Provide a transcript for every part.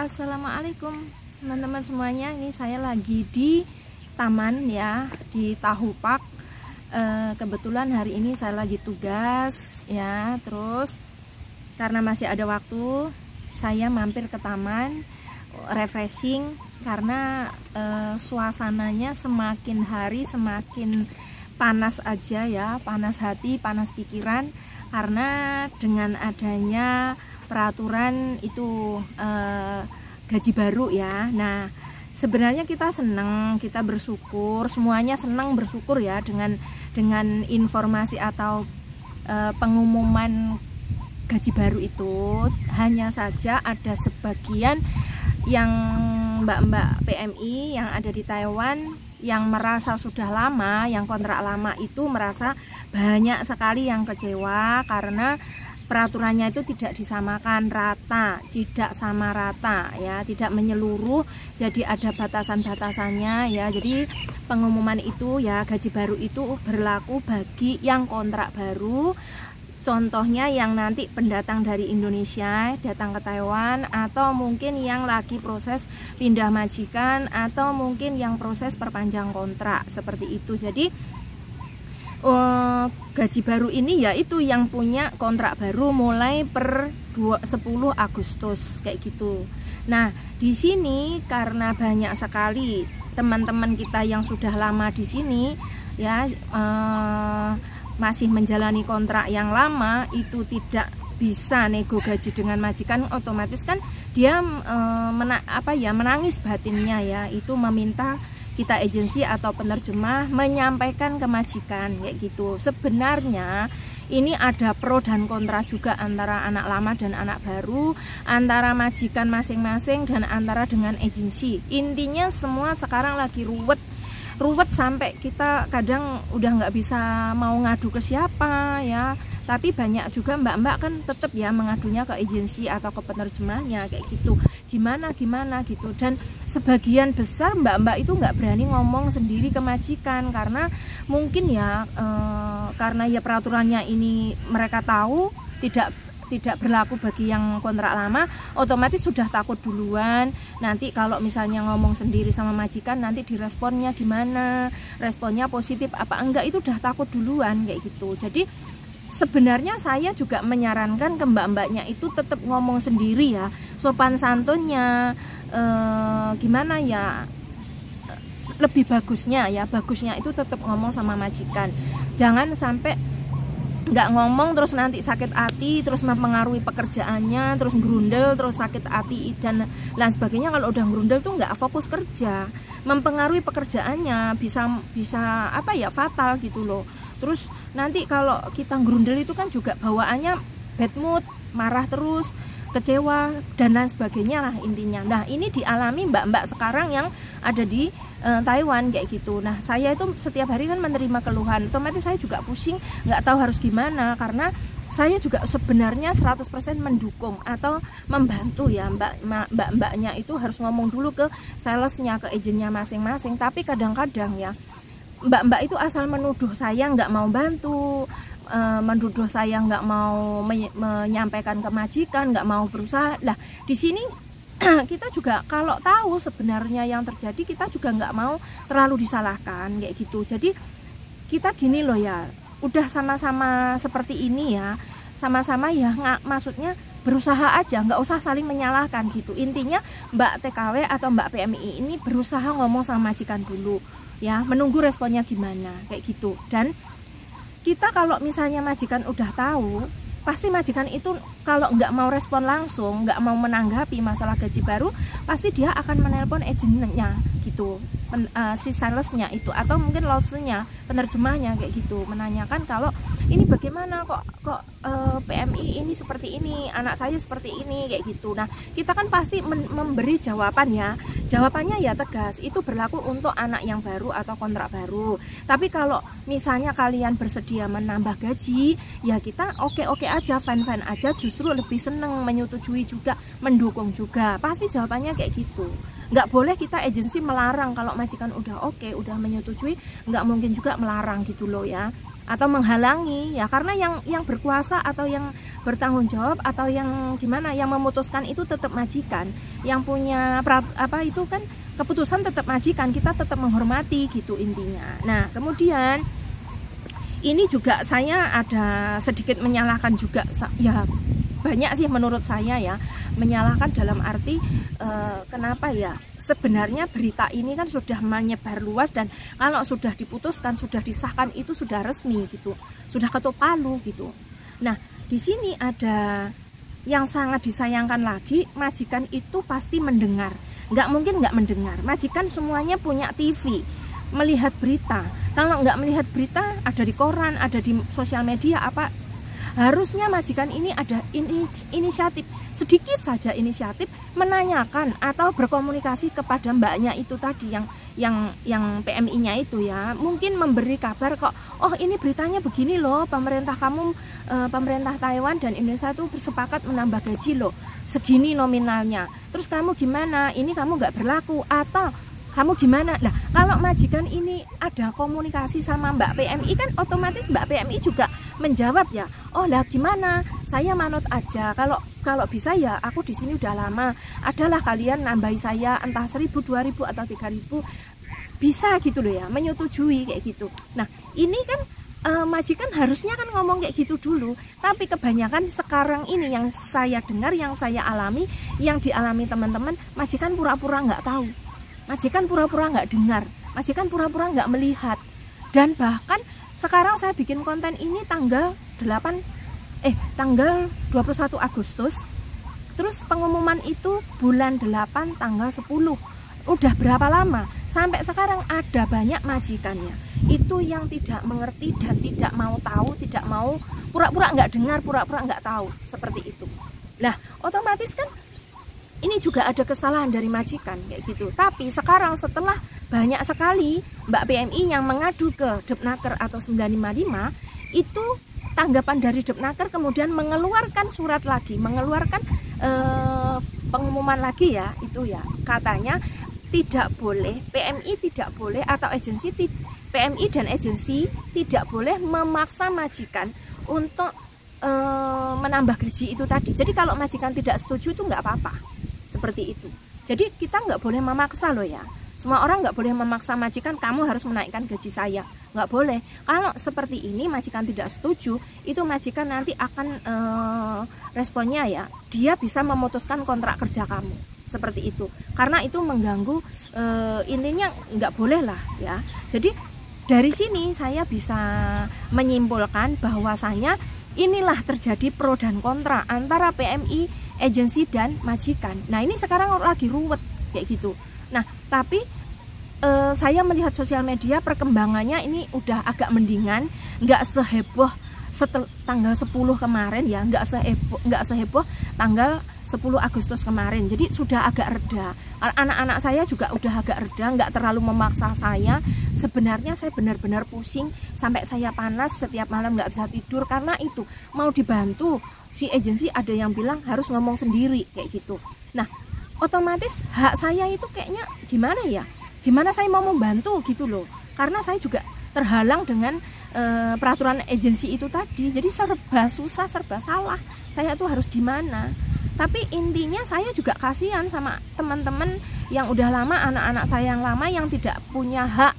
Assalamualaikum teman-teman semuanya. Ini saya lagi di taman ya, di Tahu Park. Kebetulan hari ini saya lagi tugas ya. Terus karena masih ada waktu, saya mampir ke taman refreshing karena suasananya semakin hari semakin panas aja ya, panas hati, panas pikiran, karena dengan adanya peraturan itu gaji baru ya. Nah, sebenarnya kita senang, kita bersyukur, semuanya senang bersyukur ya dengan informasi atau pengumuman gaji baru itu. Hanya saja ada sebagian yang mbak-mbak PMI yang ada di Taiwan yang merasa sudah lama, yang kontrak lama itu merasa banyak sekali yang kecewa karena peraturannya itu tidak disamakan rata, tidak sama rata ya, tidak menyeluruh, jadi ada batasan-batasannya ya. Jadi pengumuman itu ya, gaji baru itu berlaku bagi yang kontrak baru. Contohnya yang nanti pendatang dari Indonesia datang ke Taiwan, atau mungkin yang lagi proses pindah majikan, atau mungkin yang proses perpanjang kontrak seperti itu. Jadi gaji baru ini yaitu yang punya kontrak baru mulai per 10 Agustus kayak gitu. Nah, di sini karena banyak sekali teman-teman kita yang sudah lama di sini ya, masih menjalani kontrak yang lama, itu tidak bisa nego gaji dengan majikan, otomatis kan dia menangis batinnya ya, itu meminta kita agensi atau penerjemah menyampaikan ke majikan kayak gitu. Sebenarnya ini ada pro dan kontra juga antara anak lama dan anak baru, antara majikan masing-masing dan antara dengan agensi. Intinya semua sekarang lagi ruwet sampai kita kadang udah nggak bisa mau ngadu ke siapa ya. Tapi banyak juga mbak-mbak kan tetap ya mengadunya ke agensi atau ke penerjemahnya kayak gitu. Gimana gitu. Dan sebagian besar mbak-mbak itu nggak berani ngomong sendiri ke majikan karena mungkin ya karena ya peraturannya ini mereka tahu tidak berlaku bagi yang kontrak lama, otomatis sudah takut duluan. Nanti kalau misalnya ngomong sendiri sama majikan, nanti diresponnya gimana, responnya positif apa enggak, itu udah takut duluan kayak gitu. Jadi sebenarnya saya juga menyarankan ke mbak-mbaknya itu tetap ngomong sendiri ya, sopan santunnya gimana ya, lebih bagusnya itu tetap ngomong sama majikan. Jangan sampai nggak ngomong terus nanti sakit hati, terus mempengaruhi pekerjaannya, terus gerundel, terus sakit hati dan lain sebagainya. Kalau udah gerundel tuh nggak fokus kerja, mempengaruhi pekerjaannya, bisa apa ya, fatal gitu loh. Terus nanti kalau kita gerundel itu kan juga bawaannya bad mood, marah terus, kecewa dan lain sebagainya lah intinya. Nah, ini dialami mbak-mbak sekarang yang ada di Taiwan kayak gitu. Nah, saya itu setiap hari kan menerima keluhan, otomatis saya juga pusing, nggak tahu harus gimana, karena saya juga sebenarnya 100% mendukung atau membantu ya mbak-mbaknya itu harus ngomong dulu ke salesnya, ke agennya masing-masing. Tapi kadang-kadang ya mbak-mbak itu asal menuduh saya nggak mau bantu, menuduh saya nggak mau menyampaikan ke majikan, nggak mau berusaha. Lah, di sini kita juga kalau tahu sebenarnya yang terjadi, kita juga nggak mau terlalu disalahkan kayak gitu. Jadi kita gini loh ya, udah sama-sama seperti ini ya, sama-sama ya, maksudnya berusaha aja, nggak usah saling menyalahkan gitu. Intinya mbak TKW atau mbak PMI ini berusaha ngomong sama majikan dulu ya, menunggu responnya gimana kayak gitu. Dan kita kalau misalnya majikan udah tahu, pasti majikan itu kalau nggak mau respon langsung, nggak mau menanggapi masalah gaji baru, pasti dia akan menelpon agennya gitu, si salesnya itu, atau mungkin lawsuitnya, penerjemahnya kayak gitu, menanyakan kalau ini bagaimana kok PMI ini seperti ini, anak saya seperti ini kayak gitu. Nah, kita kan pasti memberi jawaban ya, jawabannya ya tegas, itu berlaku untuk anak yang baru atau kontrak baru. Tapi kalau misalnya kalian bersedia menambah gaji, ya kita oke-oke aja, fine-fine aja, justru lebih seneng, menyetujui juga, mendukung juga, pasti jawabannya kayak gitu. Nggak boleh kita agensi melarang. Kalau majikan udah oke, udah menyetujui, nggak mungkin juga melarang gitu loh ya. atau menghalangi ya, karena yang berkuasa atau yang bertanggung jawab atau yang gimana yang memutuskan itu tetap majikan, yang punya itu kan keputusan tetap majikan, kita tetap menghormati gitu intinya. Nah kemudian ini juga saya ada sedikit menyalahkan juga ya, banyak sih menurut saya ya, menyalahkan dalam arti kenapa ya, sebenarnya berita ini kan sudah menyebar luas, dan kalau sudah diputuskan, sudah disahkan itu sudah resmi gitu, sudah ketok palu gitu. Nah di sini ada yang sangat disayangkan lagi, majikan itu pasti mendengar, nggak mungkin nggak mendengar. Majikan semuanya punya TV, melihat berita. Kalau nggak melihat berita, ada di koran, ada di sosial media apa, harusnya majikan ini ada inisiatif, sedikit saja inisiatif, menanyakan atau berkomunikasi kepada mbaknya itu tadi yang PMI-nya itu ya, mungkin memberi kabar kok, oh ini beritanya begini loh, pemerintah Taiwan dan Indonesia itu bersepakat menambah gaji loh, segini nominalnya, terus kamu gimana, ini kamu nggak berlaku atau kamu gimana. Nah kalau majikan ini ada komunikasi sama Mbak PMI kan otomatis Mbak PMI juga menjawab ya, oh lah gimana, saya manut aja, kalau bisa ya aku di sini udah lama, adalah kalian nambahi saya entah 1.000, 2.000 atau 3.000, bisa gitu loh ya, menyetujui kayak gitu. Nah ini kan majikan harusnya kan ngomong kayak gitu dulu, tapi kebanyakan sekarang ini yang saya dengar, yang saya alami, yang dialami teman-teman, majikan pura-pura nggak tahu, majikan pura-pura nggak dengar, majikan pura-pura nggak melihat. Dan bahkan sekarang saya bikin konten ini tanggal 21 Agustus, terus pengumuman itu bulan 8 tanggal 10, udah berapa lama, sampai sekarang ada banyak majikannya itu yang tidak mengerti dan tidak mau tahu, tidak mau, pura-pura nggak dengar, pura-pura nggak tahu, seperti itu. Nah otomatis kan ini juga ada kesalahan dari majikan kayak gitu. Tapi sekarang setelah banyak sekali Mbak PMI yang mengadu ke Depnaker atau 955, itu tanggapan dari Depnaker kemudian mengeluarkan surat lagi, mengeluarkan pengumuman lagi ya, itu ya, katanya tidak boleh, PMI tidak boleh, atau agensi PMI dan agensi tidak boleh memaksa majikan untuk menambah gaji itu tadi. Jadi kalau majikan tidak setuju itu nggak apa-apa, seperti itu. Jadi kita nggak boleh memaksa loh ya, semua orang nggak boleh memaksa majikan, kamu harus menaikkan gaji saya, nggak boleh. Kalau seperti ini majikan tidak setuju, itu majikan nanti akan responnya ya, dia bisa memutuskan kontrak kerja kamu, seperti itu, karena itu mengganggu, intinya nggak boleh lah ya. Jadi dari sini saya bisa menyimpulkan bahwasanya inilah terjadi pro dan kontra antara PMI, agensi dan majikan. Nah ini sekarang lagi ruwet kayak gitu. Nah tapi saya melihat sosial media perkembangannya ini udah agak mendingan, nggak seheboh tanggal 10 kemarin ya, nggak seheboh tanggal 10 Agustus kemarin. Jadi sudah agak reda. Anak-anak saya juga udah agak reda, nggak terlalu memaksa saya. Sebenarnya saya benar-benar pusing, sampai saya panas setiap malam nggak bisa tidur, karena itu mau dibantu si agensi, ada yang bilang harus ngomong sendiri kayak gitu. Nah otomatis hak saya itu kayaknya gimana ya, gimana saya mau membantu gitu loh, karena saya juga terhalang dengan peraturan agensi itu tadi. Jadi serba susah, serba salah, saya tuh harus gimana. Tapi intinya saya juga kasihan sama teman-teman yang udah lama, anak-anak saya yang lama yang tidak punya hak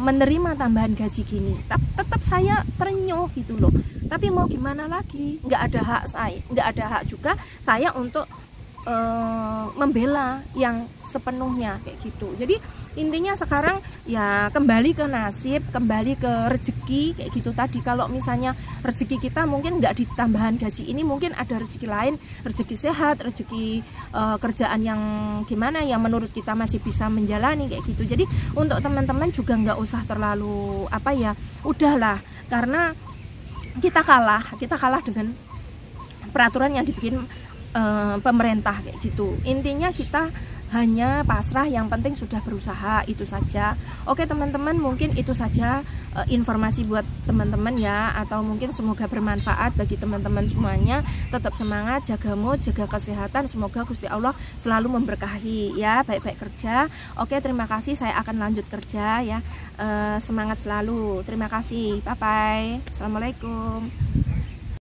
menerima tambahan gaji gini. Tetap saya terenyuh gitu loh. Tapi mau gimana lagi, nggak ada hak saya, nggak ada hak juga saya untuk membela yang sepenuhnya kayak gitu. Jadi intinya sekarang ya kembali ke nasib, kembali ke rezeki kayak gitu tadi. Kalau misalnya rezeki kita mungkin nggak ditambahan gaji ini, mungkin ada rezeki lain, rezeki sehat, rezeki kerjaan yang gimana yang menurut kita masih bisa menjalani kayak gitu. Jadi untuk teman-teman juga nggak usah terlalu apa ya, udahlah, karena kita kalah dengan peraturan yang dibikin pemerintah kayak gitu. Intinya kita hanya pasrah, yang penting sudah berusaha, itu saja. Oke teman-teman, mungkin itu saja informasi buat teman-teman ya, atau mungkin semoga bermanfaat bagi teman-teman semuanya. Tetap semangat, jaga mood, jaga kesehatan, semoga Gusti Allah selalu memberkahi ya, baik-baik kerja. Oke, terima kasih, saya akan lanjut kerja ya. Semangat selalu, terima kasih, bye bye, assalamualaikum.